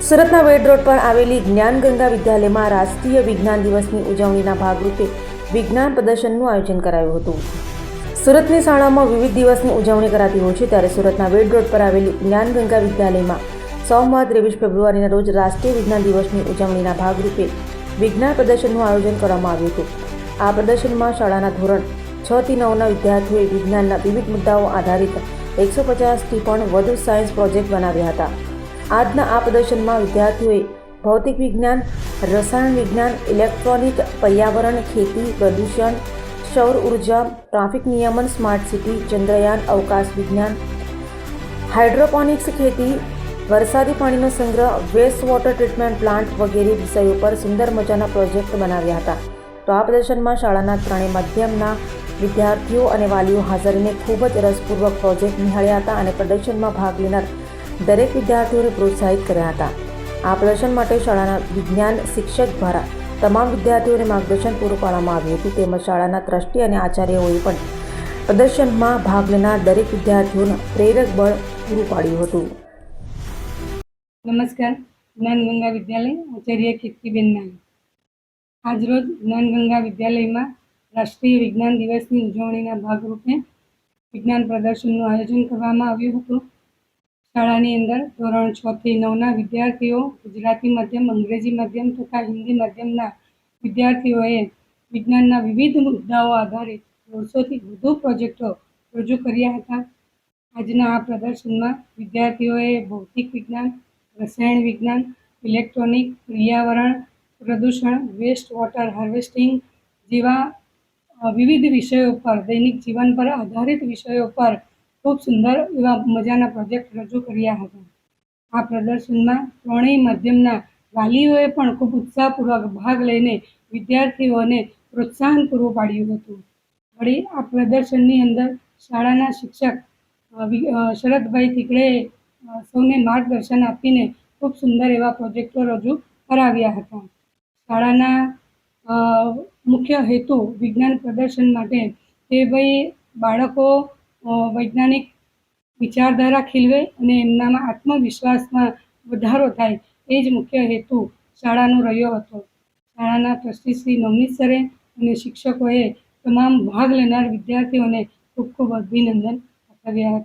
સુરતના વેડ રોડ પર આવેલી જ્ઞાનગંગા વિદ્યાલયમાં રાષ્ટ્રીય વિજ્ઞાન દિવસની ઉજવણીના ભાગરૂપે વિજ્ઞાન પ્રદર્શનનું આયોજન કરાયું હતું। સુરતની શાળામાં વિવિધ દિવસની ઉજવણી કરાતી હોય છે, ત્યારે સુરતના વેડ રોડ પર આવેલી જ્ઞાનગંગા વિદ્યાલયમાં સોમવાર 23 ફેબ્રુઆરીના રોજ રાષ્ટ્રીય વિજ્ઞાન દિવસની ઉજવણીના ભાગરૂપે વિજ્ઞાન પ્રદર્શનનું આયોજન કરવામાં આવ્યું હતું। આ પ્રદર્શનમાં શાળાના ધોરણ 6 થી 9ના વિદ્યાર્થીઓએ વિજ્ઞાનના વિવિધ મુદ્દાઓ આધારિત 150થી પણ વધુ સાયન્સ પ્રોજેક્ટ બનાવ્યા હતા। આજના આ પ્રદર્શનમાં વિદ્યાર્થીઓએ ભૌતિક વિજ્ઞાન, રસાયણ વિજ્ઞાન, ઇલેક્ટ્રોનિક, પર્યાવરણ, ખેતી, પ્રદૂષણ, સૌર ઉર્જા, ટ્રાફિક નિયમન, સ્માર્ટ સિટી, ચંદ્રયાન, અવકાશ વિજ્ઞાન, હાઇડ્રોપોનિક્સ ખેતી, વરસાદી પાણીનો સંગ્રહ, વેસ્ટ વોટર ટ્રીટમેન્ટ પ્લાન્ટ વગેરે વિષયો પર સુંદર મજાના પ્રોજેક્ટ બનાવ્યા હતા। તો આ પ્રદર્શનમાં શાળાના ત્રણેય માધ્યમના વિદ્યાર્થીઓ અને વાલીઓ હાજરીને ખૂબ જ રસપૂર્વક પ્રોજેક્ટ નિહાળ્યા હતા અને પ્રદર્શનમાં ભાગ લેનાર દરેક વિદ્યાર્થીઓને પ્રોત્સાહિત કર્યા હતા। આ પ્રદર્શન માટે શાળાના વિજ્ઞાન શિક્ષક દ્વારા તમામ વિદ્યાર્થીઓને માર્ગદર્શન પૂરું પાડવામાં આવ્યું હતું, તેમજ શાળાના ટ્રસ્ટી અને આચાર્યોએ પણ પ્રદર્શનમાં ભાગ લેનાર દરેક વિદ્યાર્થીઓને પ્રેરક બળ પૂરું પાડ્યું હતું। નમસ્કાર, જ્ઞાનગંગા વિદ્યાલય આચાર્ય કીર્તિબેન નાયક। આજરોજ જ્ઞાનગંગા વિદ્યાલયમાં રાષ્ટ્રીય વિજ્ઞાન દિવસની ઉજવણીના ભાગરૂપે વિજ્ઞાન પ્રદર્શનનું આયોજન કરવામાં આવ્યું હતું। શાળાની અંદર ધોરણ 6 થી 9ના વિદ્યાર્થીઓ, ગુજરાતી માધ્યમ, અંગ્રેજી માધ્યમ તથા હિન્દી માધ્યમના વિદ્યાર્થીઓએ વિજ્ઞાનના વિવિધ મુદ્દાઓ આધારિત 150થી વધુ પ્રોજેક્ટો રજૂ કર્યા હતા। આજના આ પ્રદર્શનમાં વિદ્યાર્થીઓએ ભૌતિક વિજ્ઞાન, રસાયણ વિજ્ઞાન, ઇલેક્ટ્રોનિક, પર્યાવરણ, પ્રદૂષણ, વેસ્ટ વોટર હાર્વેસ્ટિંગ જેવા વિવિધ વિષયો પર, દૈનિક જીવન પર આધારિત વિષયો પર ખૂબ સુંદર એવા મજાના પ્રોજેક્ટ રજૂ કર્યા હતા। આ પ્રદર્શનમાં ત્રણેય માધ્યમના વાલીઓએ પણ ખૂબ ઉત્સાહપૂર્વક ભાગ લઈને વિદ્યાર્થીઓને પ્રોત્સાહન પૂરું પાડ્યું હતું। વળી આ પ્રદર્શનની અંદર શાળાના શિક્ષક શરદભાઈ થીકડેએ સૌને માર્ગદર્શન આપીને ખૂબ સુંદર એવા પ્રોજેક્ટો રજૂ કરાવ્યા હતા। શાળાના મુખ્ય હેતુ વિજ્ઞાન પ્રદર્શન માટે તે બાળકો વૈજ્ઞાનિક વિચારધારા ખીલવે અને એમનામાં આત્મવિશ્વાસમાં વધારો થાય, એ જ મુખ્ય હેતુ શાળાનો રહ્યો હતો। શાળાના ટ્રસ્ટી શ્રી નવનીત સરે અને શિક્ષકોએ તમામ ભાગ લેનાર વિદ્યાર્થીઓને ખૂબ ખૂબ અભિનંદન પાઠવ્યા હતા।